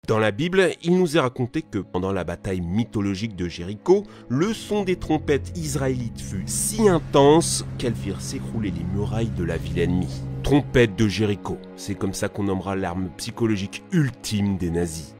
Dans la Bible, il nous est raconté que pendant la bataille mythologique de Jéricho, le son des trompettes israélites fut si intense qu'elles firent s'écrouler les murailles de la ville ennemie. Trompette de Jéricho, c'est comme ça qu'on nommera l'arme psychologique ultime des nazis.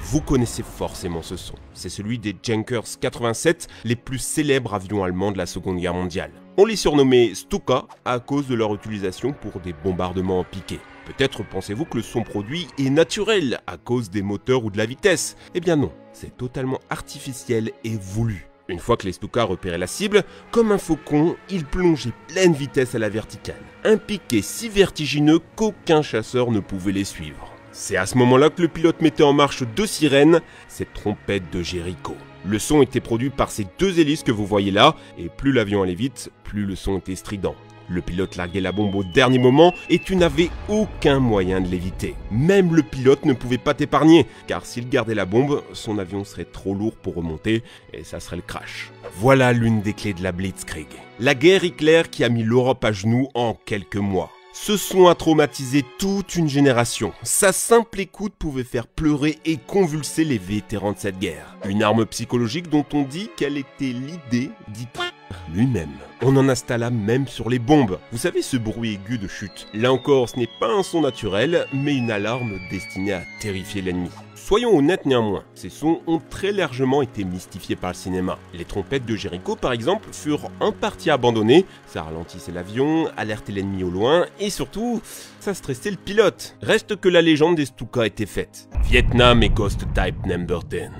Vous connaissez forcément ce son, c'est celui des Junkers 87, les plus célèbres avions allemands de la Seconde Guerre mondiale. On les surnommait Stuka à cause de leur utilisation pour des bombardements en piqué. Peut-être pensez-vous que le son produit est naturel à cause des moteurs ou de la vitesse. Eh bien non, c'est totalement artificiel et voulu. Une fois que les Stuka repéraient la cible, comme un faucon, ils plongeaient pleine vitesse à la verticale. Un piqué si vertigineux qu'aucun chasseur ne pouvait les suivre. C'est à ce moment-là que le pilote mettait en marche deux sirènes, cette trompette de Jéricho. Le son était produit par ces deux hélices que vous voyez là, et plus l'avion allait vite, plus le son était strident. Le pilote larguait la bombe au dernier moment et tu n'avais aucun moyen de l'éviter. Même le pilote ne pouvait pas t'épargner, car s'il gardait la bombe, son avion serait trop lourd pour remonter et ça serait le crash. Voilà l'une des clés de la Blitzkrieg. La guerre éclair qui a mis l'Europe à genoux en quelques mois. Ce son a traumatisé toute une génération. Sa simple écoute pouvait faire pleurer et convulser les vétérans de cette guerre. Une arme psychologique dont on dit qu'elle était l'idée d'Hitler lui-même. On en installa même sur les bombes. Vous savez ce bruit aigu de chute? Là encore, ce n'est pas un son naturel, mais une alarme destinée à terrifier l'ennemi. Soyons honnêtes néanmoins, ces sons ont très largement été mystifiés par le cinéma. Les trompettes de Jéricho par exemple furent en partie abandonnées, ça ralentissait l'avion, alertait l'ennemi au loin et surtout, ça stressait le pilote. Reste que la légende des Stuka était faite. Vietnam et Ghost Type Number 10.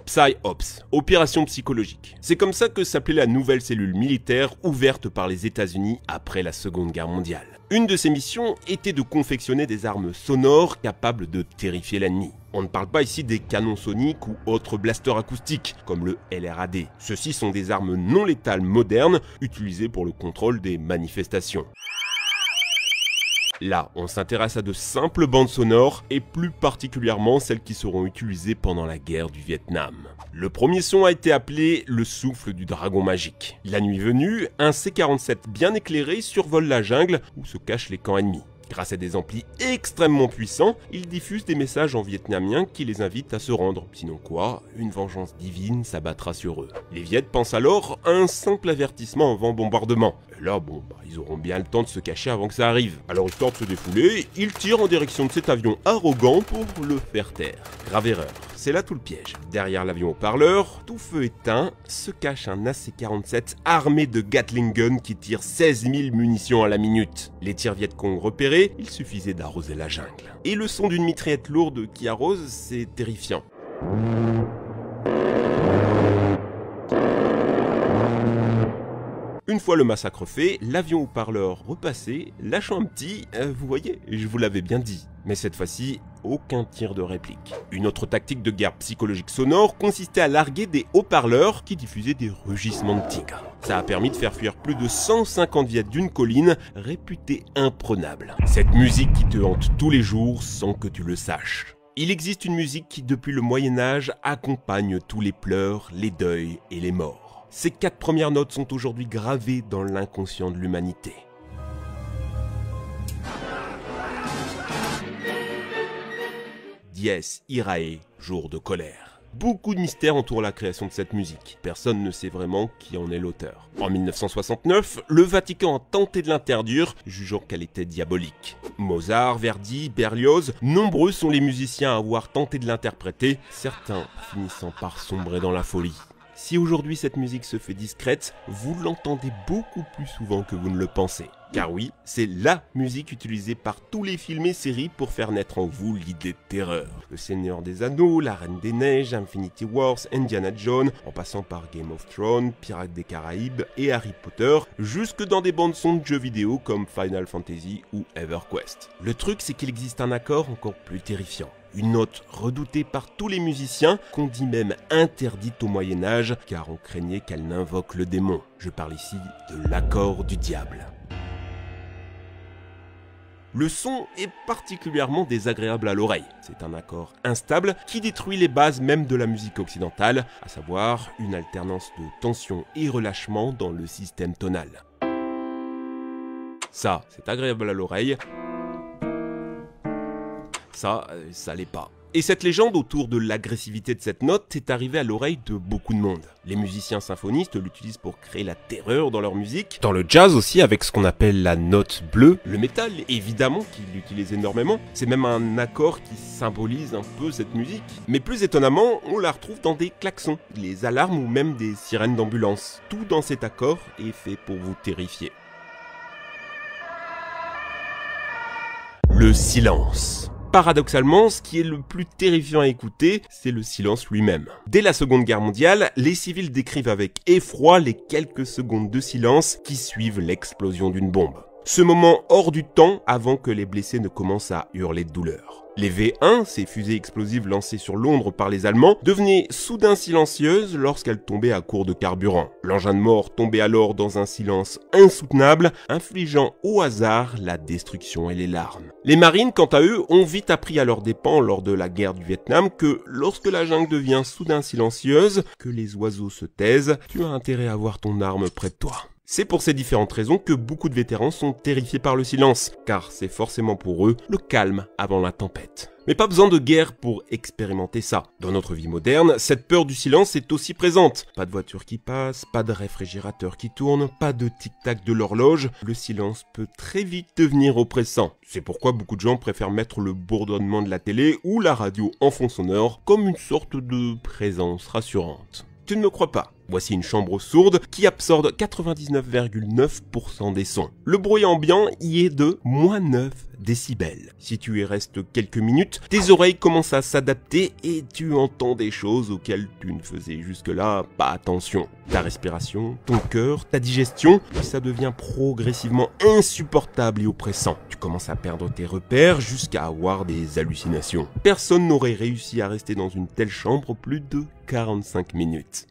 Psy-Ops, opération psychologique. C'est comme ça que s'appelait la nouvelle cellule militaire ouverte par les États-Unis après la Seconde Guerre mondiale. Une de ses missions était de confectionner des armes sonores capables de terrifier l'ennemi. On ne parle pas ici des canons soniques ou autres blasters acoustiques, comme le LRAD. Ceux-ci sont des armes non létales modernes, utilisées pour le contrôle des manifestations. Là, on s'intéresse à de simples bandes sonores, et plus particulièrement celles qui seront utilisées pendant la guerre du Vietnam. Le premier son a été appelé le souffle du dragon magique. La nuit venue, un C-47 bien éclairé survole la jungle où se cachent les camps ennemis. Grâce à des amplis extrêmement puissants, il diffuse des messages en vietnamien qui les invitent à se rendre. Sinon quoi, une vengeance divine s'abattra sur eux. Les Viets pensent alors à un simple avertissement avant bombardement. Et là, ils auront bien le temps de se cacher avant que ça arrive. Alors histoire de se défouler, ils tirent en direction de cet avion arrogant pour le faire taire. Grave erreur. C'est là tout le piège. Derrière l'avion haut-parleur, tout feu éteint, se cache un AC-47 armé de Gatling Gun qui tire 16 000 munitions à la minute. Les tirs Vietcong repérés, il suffisait d'arroser la jungle. Et le son d'une mitraillette lourde qui arrose, c'est terrifiant. Une fois le massacre fait, l'avion haut-parleur repassé, lâchant un petit, vous voyez, je vous l'avais bien dit. Mais cette fois-ci, aucun tir de réplique. Une autre tactique de guerre psychologique sonore consistait à larguer des haut-parleurs qui diffusaient des rugissements de tigres. Ça a permis de faire fuir plus de 150 Viets d'une colline réputée imprenable. Cette musique qui te hante tous les jours sans que tu le saches. Il existe une musique qui, depuis le Moyen-Âge, accompagne tous les pleurs, les deuils et les morts. Ces 4 premières notes sont aujourd'hui gravées dans l'inconscient de l'humanité. Dies Irae, jour de colère. Beaucoup de mystères entourent la création de cette musique. Personne ne sait vraiment qui en est l'auteur. En 1969, le Vatican a tenté de l'interdire, jugeant qu'elle était diabolique. Mozart, Verdi, Berlioz, nombreux sont les musiciens à avoir tenté de l'interpréter, certains finissant par sombrer dans la folie. Si aujourd'hui cette musique se fait discrète, vous l'entendez beaucoup plus souvent que vous ne le pensez. Car oui, c'est LA musique utilisée par tous les films et séries pour faire naître en vous l'idée de terreur. Le Seigneur des Anneaux, La Reine des Neiges, Infinity Wars, Indiana Jones, en passant par Game of Thrones, Pirates des Caraïbes et Harry Potter, jusque dans des bandes son de jeux vidéo comme Final Fantasy ou EverQuest. Le truc, c'est qu'il existe un accord encore plus terrifiant. Une note redoutée par tous les musiciens, qu'on dit même interdite au Moyen-Âge, car on craignait qu'elle n'invoque le démon. Je parle ici de l'accord du diable. Le son est particulièrement désagréable à l'oreille. C'est un accord instable qui détruit les bases même de la musique occidentale, à savoir une alternance de tension et relâchement dans le système tonal. Ça, c'est agréable à l'oreille. Ça l'est pas. Et cette légende autour de l'agressivité de cette note est arrivée à l'oreille de beaucoup de monde. Les musiciens symphonistes l'utilisent pour créer la terreur dans leur musique. Dans le jazz aussi, avec ce qu'on appelle la note bleue. Le métal, évidemment, qui l'utilise énormément. C'est même un accord qui symbolise un peu cette musique. Mais plus étonnamment, on la retrouve dans des klaxons, les alarmes ou même des sirènes d'ambulance. Tout dans cet accord est fait pour vous terrifier. Le silence. Paradoxalement, ce qui est le plus terrifiant à écouter, c'est le silence lui-même. Dès la Seconde Guerre mondiale, les civils décrivent avec effroi les quelques secondes de silence qui suivent l'explosion d'une bombe. Ce moment hors du temps avant que les blessés ne commencent à hurler de douleur. Les V1, ces fusées explosives lancées sur Londres par les Allemands, devenaient soudain silencieuses lorsqu'elles tombaient à court de carburant. L'engin de mort tombait alors dans un silence insoutenable, infligeant au hasard la destruction et les larmes. Les marines, quant à eux, ont vite appris à leurs dépens lors de la guerre du Vietnam que lorsque la jungle devient soudain silencieuse, que les oiseaux se taisent, tu as intérêt à avoir ton arme près de toi. C'est pour ces différentes raisons que beaucoup de vétérans sont terrifiés par le silence, car c'est forcément pour eux le calme avant la tempête. Mais pas besoin de guerre pour expérimenter ça. Dans notre vie moderne, cette peur du silence est aussi présente. Pas de voiture qui passe, pas de réfrigérateur qui tourne, pas de tic-tac de l'horloge. Le silence peut très vite devenir oppressant. C'est pourquoi beaucoup de gens préfèrent mettre le bourdonnement de la télé ou la radio en fond sonore comme une sorte de présence rassurante. Tu ne me crois pas? Voici une chambre sourde qui absorbe 99,9% des sons. Le bruit ambiant y est de -9 décibels. Si tu y restes quelques minutes, tes oreilles commencent à s'adapter et tu entends des choses auxquelles tu ne faisais jusque-là pas attention. Ta respiration, ton cœur, ta digestion, puis ça devient progressivement insupportable et oppressant. Tu commences à perdre tes repères jusqu'à avoir des hallucinations. Personne n'aurait réussi à rester dans une telle chambre plus de 45 minutes.